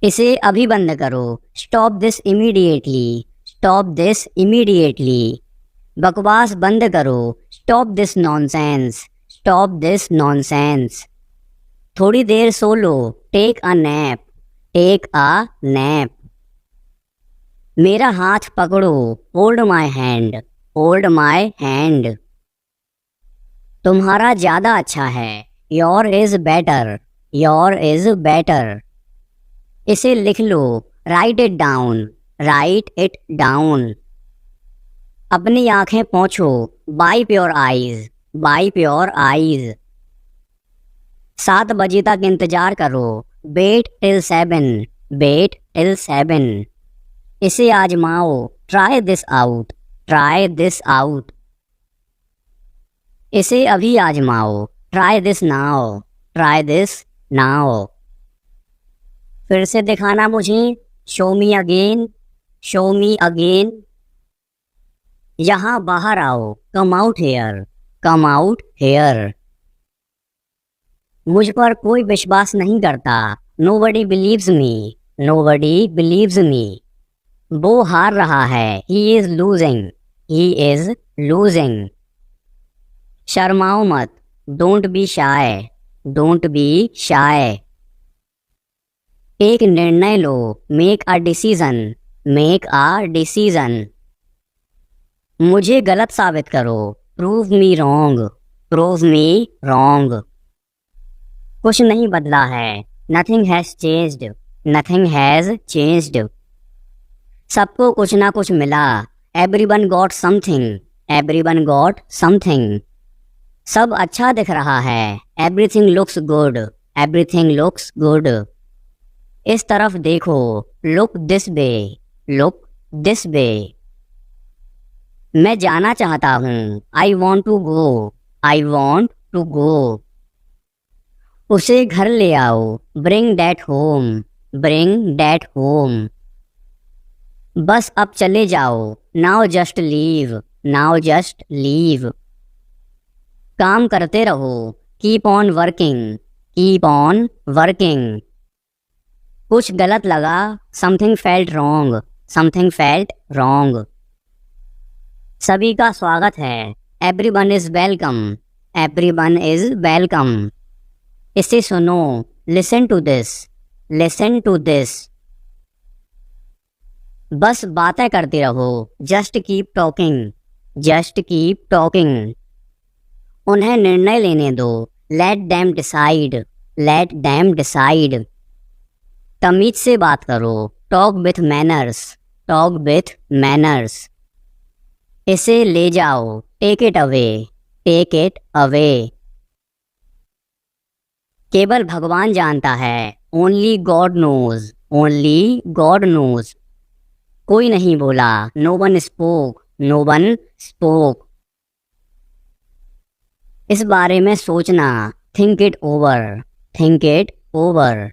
इसे अभी बंद करो। Stop this immediately. Stop this immediately. बकवास बंद करो। Stop this nonsense. Stop this nonsense. थोड़ी देर सो लो। Take a nap. Take a nap. मेरा हाथ पकड़ो। Hold my hand. Hold my hand. तुम्हारा ज्यादा अच्छा है। Your is better. Your is better. इसे लिख लो। Write it down. Write it down. अपनी आंखें पोंछो। Wipe your eyes. Wipe your eyes. 7 बजे तक इंतजार करो। Wait till 7। Wait till 7। इसे आजमाओ। Try this out. Try this out. इसे अभी आजमाओ। Try this now. Try this now. फिर से दिखाना मुझे। Show me again. Show me again. यहाँ बाहर आओ। Come out here. Come out here. मुझ पर कोई विश्वास नहीं करता। Nobody believes me. Nobody believes me. वो हार रहा है। He is losing. He is losing. शर्माओ मत। Don't be shy. Don't be shy. एक निर्णय लो। Make a decision. Make a decision. मुझे गलत साबित करो। Prove me wrong. Prove me wrong. कुछ नहीं बदला है। Nothing has changed. Nothing has changed. सबको कुछ ना कुछ मिला। Everyone got something. Everyone got something. सब अच्छा दिख रहा है। Everything looks good. Everything looks good. इस तरफ देखो। Look this way. Look this way. मैं जाना चाहता हूँ। I want to go. I want to go. उसे घर ले आओ। Bring that home. Bring that home. बस अब चले जाओ। Now just leave. Now just leave. काम करते रहो। Keep on working. Keep on working. कुछ गलत लगा। Something felt wrong. Something felt wrong. सभी का स्वागत है। Everyone is welcome. Everyone is welcome. इसे सुनो। Listen to this. Listen to this. बस बातें करते रहो। Just keep talking. Just keep talking. उन्हें निर्णय लेने दो। Let them decide. Let them decide. तमीज से बात करो। Talk with manners. Talk with manners. इसे ले जाओ। Take it away. Take it away. केवल भगवान जानता है। Only God knows. Only God knows. कोई नहीं बोला। No one spoke. No one spoke. इस बारे में सोचना। Think it over. Think it over.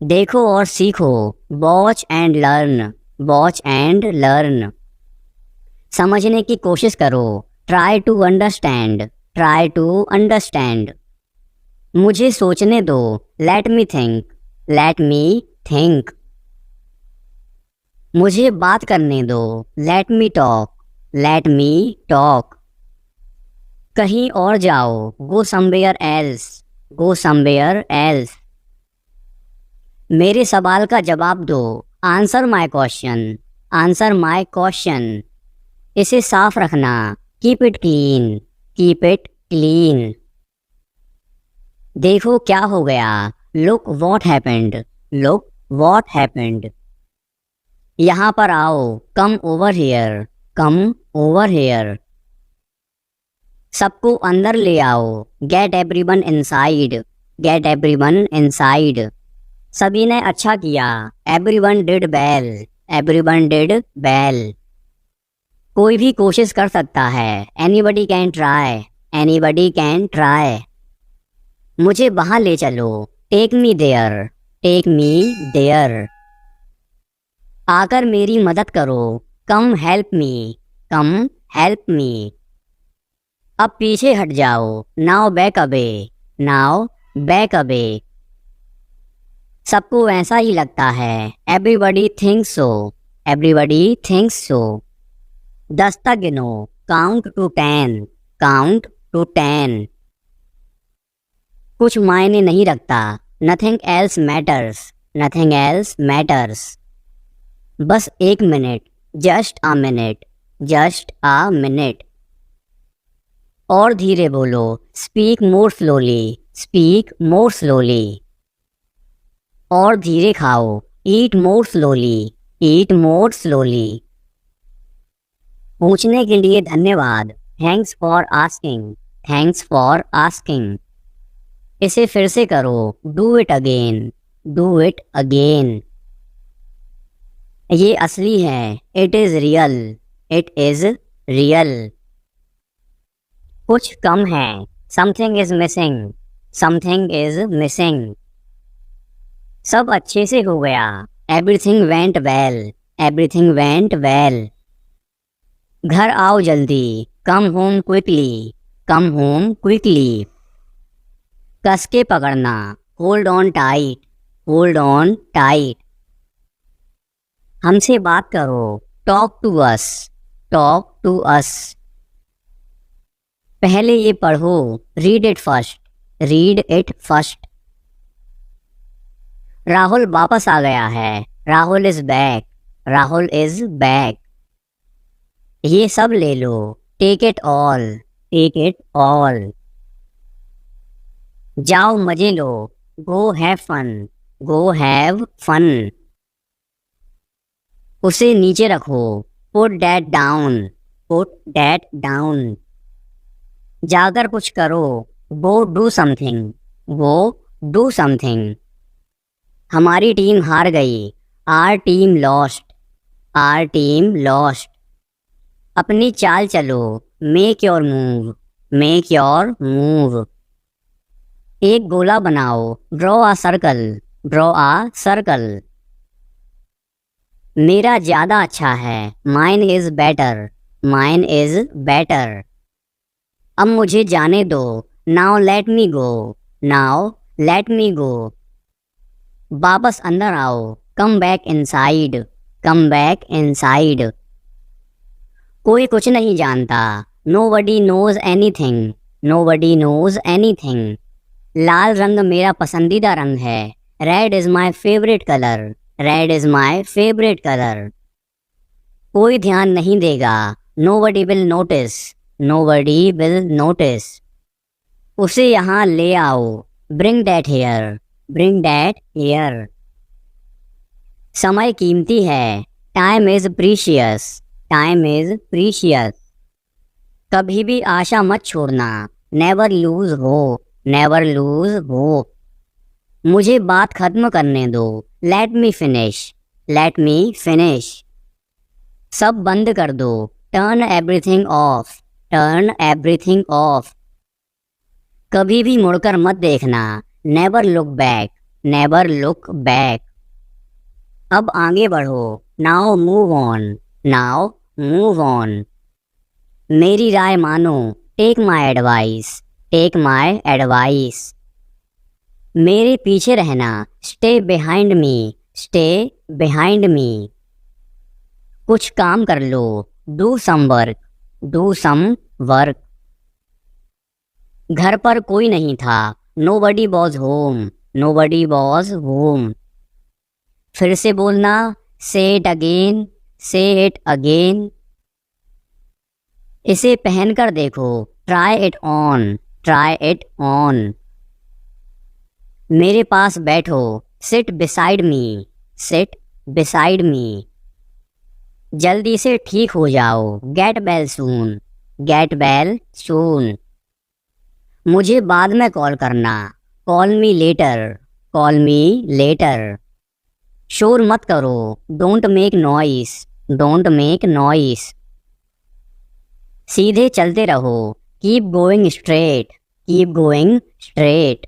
देखो और सीखो। Watch and learn. Watch and learn. समझने की कोशिश करो। Try to understand. Try to understand. मुझे सोचने दो। Let me think. Let me think. मुझे बात करने दो। Let me talk. Let me talk. कहीं और जाओ। Go somewhere else. Go somewhere else. मेरे सवाल का जवाब दो। Answer my question. Answer my question. इसे साफ रखना। Keep it clean. Keep it clean. देखो क्या हो गया। Look what happened. Look what happened. यहाँ पर आओ। कम over here. Come over here. सबको अंदर ले आओ। Get everyone inside. Get everyone inside. सभी ने अच्छा किया। Everyone did well. Everyone did well. कोई भी कोशिश कर सकता है। Anybody can try. Anybody can try. मुझे वहां ले चलो। Take me there. Take me there. आकर मेरी मदद करो। Come help me. Come help me. अब पीछे हट जाओ। Now back away. Now back away. सबको ऐसा ही लगता है। एवरीबडी थिंक्स सो, एवरीबडी थिंक्स सो। 10 तक गिनो, काउंट टू 10, काउंट टू 10। कुछ मायने नहीं रखता, nothing else matters, nothing else matters. बस 1 minute, just a minute, just a minute. और धीरे बोलो, speak more slowly, speak more slowly. और धीरे खाओ, ईट मोर स्लोली, ईट मोर स्लोली। पूछने के लिए धन्यवाद, thanks for asking, thanks for asking. इसे फिर से करो, do it again, do it again. ये असली है, it is real, it is real. कुछ कम है, something is missing, something is missing. सब अच्छे से हो गया, everything went well, everything went well. घर आओ जल्दी, come home quickly, come home quickly. कस के पकड़ना, hold on tight, hold on tight. हमसे बात करो, talk to us, talk to us. पहले ये पढ़ो, read it first, read it first. Rahul वापस आ गया है, Rahul is back, Rahul is back. ये सब ले लो, take it all, take it all. जाओ मजे लो, go have fun, go have fun. उसे नीचे रखो, put that down, put that down. जाकर कुछ करो, go do something, go do something. हमारी टीम हार गई, our team lost, are team lost. अपनी चाल चलो, make your move, make your move. एक गोला बनाओ, draw a circle, draw a circle. मेरा ज़्यादा अच्छा है, mine is better, mine is better. अब मुझे जाने दो, now let me go, now let me go. वापस अंदर आओ, come back inside, come back inside. कोई कुछ नहीं जानता, nobody knows anything, nobody knows anything. लाल रंग मेरा पसंदीदा रंग है, red is my favourite colour, red is my favourite colour. कोई ध्यान नहीं देगा, nobody will notice, nobody will notice. उसे यहाँ ले आओ, bring that here, bring that here. समय कीमती है, time is precious, time is precious. कभी भी आशा मत छोड़ना, never lose hope, never lose hope. मुझे बात खत्म करने दो, let me finish, let me finish. सब बंद कर दो, turn everything off, turn everything off. कभी भी मुड़कर मत देखना, never look back, never look back. अब आगे बढ़ो, now move on, now move on. मेरी राय मानो, take my advice, take my advice. मेरे पीछे रहना, stay behind me, stay behind me. कुछ काम कर लो, do some work, do some work. घर पर कोई नहीं था, nobody was home, nobody was home. फिर से बोलना, say it again, say it again. इसे पहनकर देखो, try it on, try it on. मेरे पास बैठो, seat beside me, seat beside me. जल्दी से ठीक हो जाओ, get well soon, get well soon. मुझे बाद में कॉल करना, call me later, call me later. शोर मत करो, don't make noise, don't make noise. सीधे चलते रहो, keep going straight, keep going straight.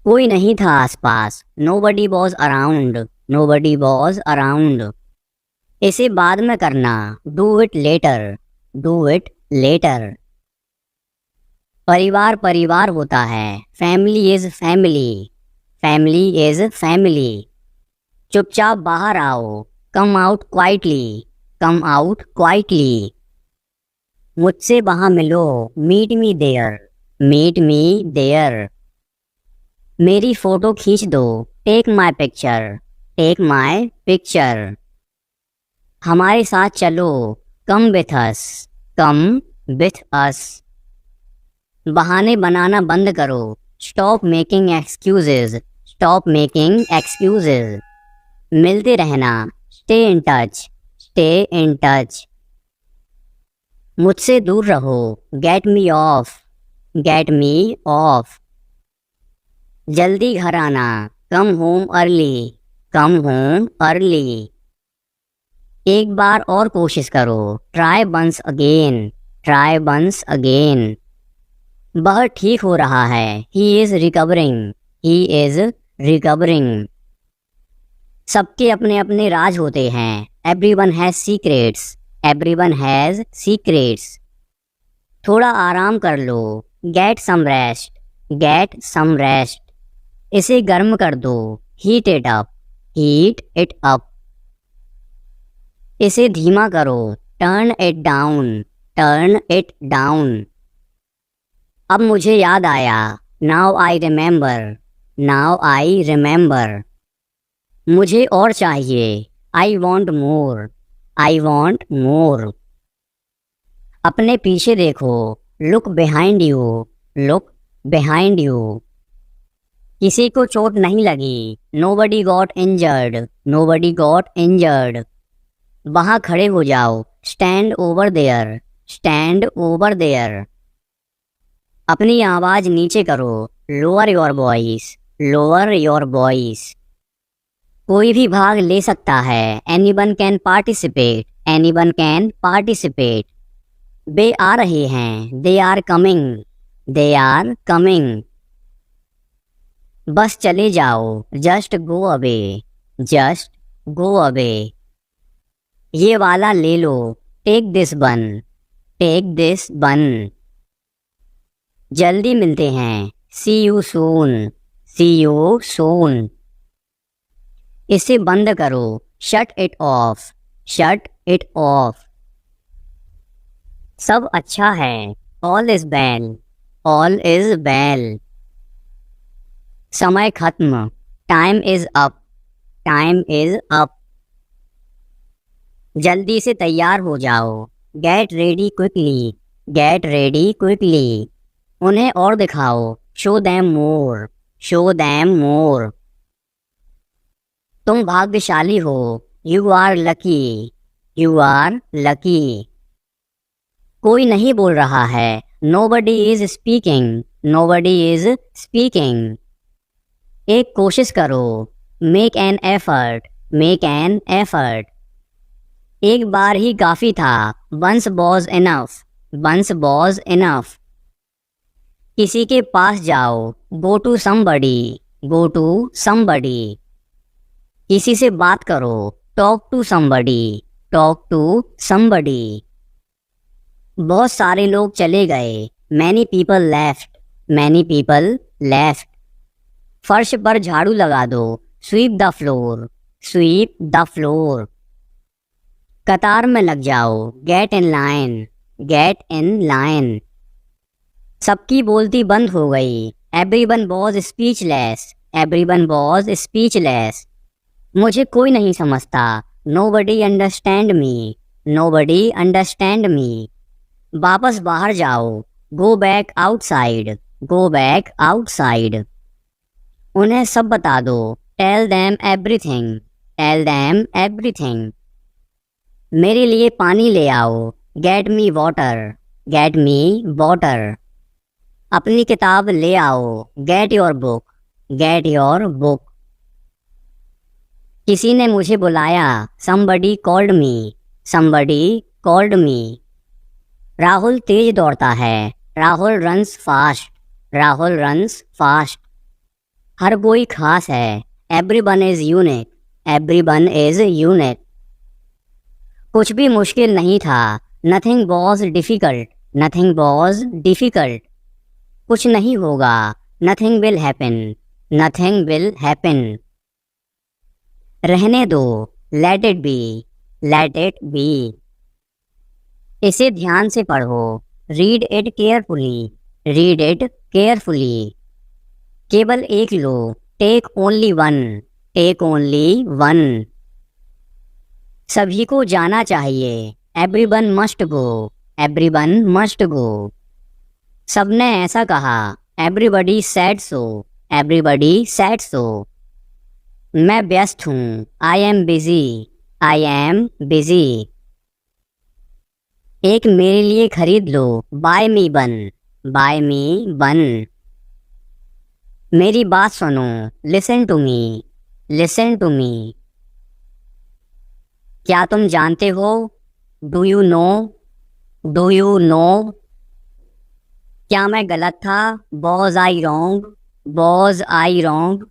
कोई नहीं था आसपास, nobody was around, nobody was around. इसे बाद में करना, do it later, do it later. परिवार परिवार होता है, family is family, family is family. चुपचाप बाहर आओ, come out quietly, come out quietly. मुझसे वहां मिलो, meet me there, meet me there. मेरी फोटो खींच दो, take my picture, take my picture. हमारे साथ चलो, come with us, come with us. बहाने बनाना बंद करो, stop making excuses, stop making excuses. मिलते रहना, stay in touch, stay in touch. मुझसे दूर रहो, get me off, get me off. जल्दी घर आना, come home early, come home early. एक बार और कोशिश करो, try once again, try once again. वह ठीक हो रहा है, he is recovering, he is recovering. सबके अपने अपने राज होते हैं, everyone has secrets, everyone has secrets. थोड़ा आराम कर लो, get some rest, get some rest. इसे गर्म कर दो, heat it up, heat it up. इसे धीमा करो, turn it down, turn it down. अब मुझे याद आया, now I remember, now I remember. मुझे और चाहिए, I want more, I want more. अपने पीछे देखो, look behind you, look behind you. किसी को चोट नहीं लगी, nobody got injured, nobody got injured. वहाँ खड़े हो जाओ, stand over there, stand over there. अपनी आवाज़ नीचे करो, lower your voice, lower your voice. कोई भी भाग ले सकता है, anyone can participate, anyone can participate. वे आ रहे हैं, they are coming, they are coming. बस चले जाओ, just go away, just go away. ये वाला ले लो, टेक दिस बन, टेक दिस बन। जल्दी मिलते हैं, सी you soon, C you soon. इसे बंद करो, shut it off, shut it off. सब अच्छा है, all is well, all is well. समय खत्म, time is up, time is up. जल्दी से तैयार हो जाओ, get ready quickly, get ready quickly. उन्हें और दिखाओ, show them more, show them more. तुम भाग्यशाली हो, you are lucky, you are lucky. कोई नहीं बोल रहा है, nobody is speaking, nobody is speaking. एक कोशिश करो, make an effort, make an effort. एक बार ही काफ़ी था, once was enough, once was enough. किसी के पास जाओ, go to somebody, go to somebody. किसी से बात करो, talk to somebody, talk to somebody. बहुत सारे लोग चले गए, many people left, many people left. फर्श पर झाड़ू लगा दो, sweep the floor, sweep the floor. कतार में लग जाओ, get in line, get in line. सबकी बोलती बंद हो गई, everyone was speechless, everyone was speechless. मुझे कोई नहीं समझता, nobody understand me, nobody understand me. वापस बाहर जाओ, go back outside, go back outside. उन्हें सब बता दो, tell them everything, tell them everything. मेरे लिए पानी ले आओ, get me water, get me water. अपनी किताब ले आओ, get your book, get your book. किसी ने मुझे बुलाया, somebody called me, somebody called me। Rahul तेज दौड़ता है, Rahul runs fast, Rahul runs fast. हर कोई खास है, everyone is unique, everyone is unique. कुछ भी मुश्किल नहीं था, nothing was difficult, nothing was difficult. कुछ नहीं होगा, nothing will happen, nothing will happen. रहने दो, let it be, let it be. इसे ध्यान से पढ़ो, read it carefully, read it carefully. केवल एक लो, take only one, take only one. सभी को जाना चाहिए, everyone must go, everyone must go. सबने ऐसा कहा, everybody said so, everybody said so. मैं व्यस्त हूँ, I am busy, I am busy. एक मेरे लिए खरीद लो, buy me one, buy me one. मेरी बात सुनो, listen to me, listen to me. क्या तुम जानते हो, do you know, do you know. क्या मैं गलत था, was I wrong, was I wrong.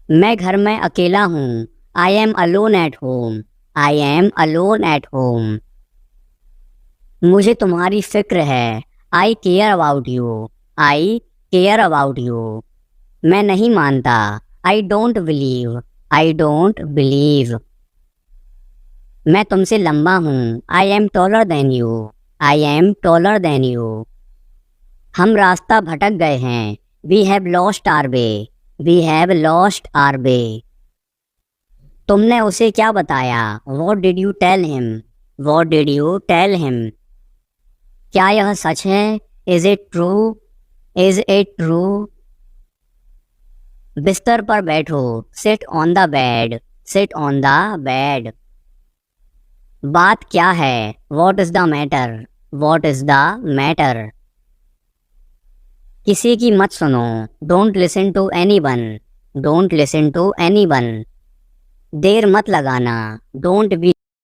मैं घर में अकेला हूँ, I am alone at home, I am alone at home. मुझे तुम्हारी फिक्र है, I care about you, I care about you. मैं नहीं मानता, I don't believe, I don't believe. मैं तुमसे लंबा हूँ, I am taller than you, I am taller than you. हम रास्ता भटक गए हैं, we have lost our way, we have lost our way. तुमने उसे क्या बताया, what did you tell him, what did you tell him. क्या यह सच है, is it true, is it true. बिस्तर पर बैठो, sit on the bed, sit on the bed. बात क्या है, what is the matter, what is the matter. किसी की मत सुनो, don't listen to anyone, don't listen to anyone. देर मत लगाना, डोंट बी